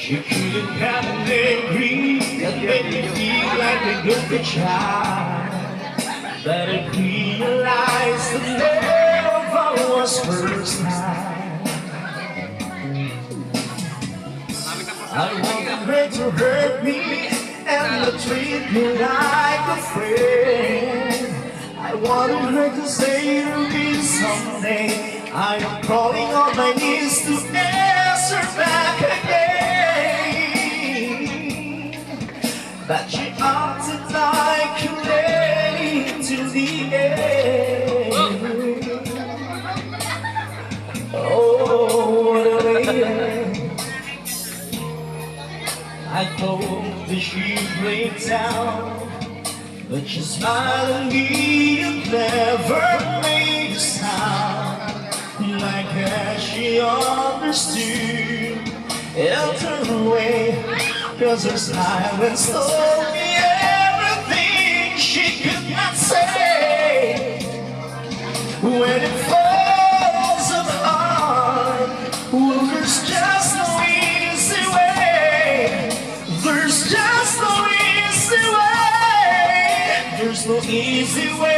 She couldn't have an agree that made me feel like a good child. But I realized that never was first time. I wanted her to hurt me and to treat me like a friend. I wanted her to say to me someday, I am crawling on my knees to answer back again. But she acted like a lady to the end. Oh, what a lady. I thought that she'd break down, but she smiled at me and never made a sound. Like as she understood, and turned away, cause her silence told me everything she could not say. When it falls apart, well, there's just no easy way. There's just no easy way. There's no easy way.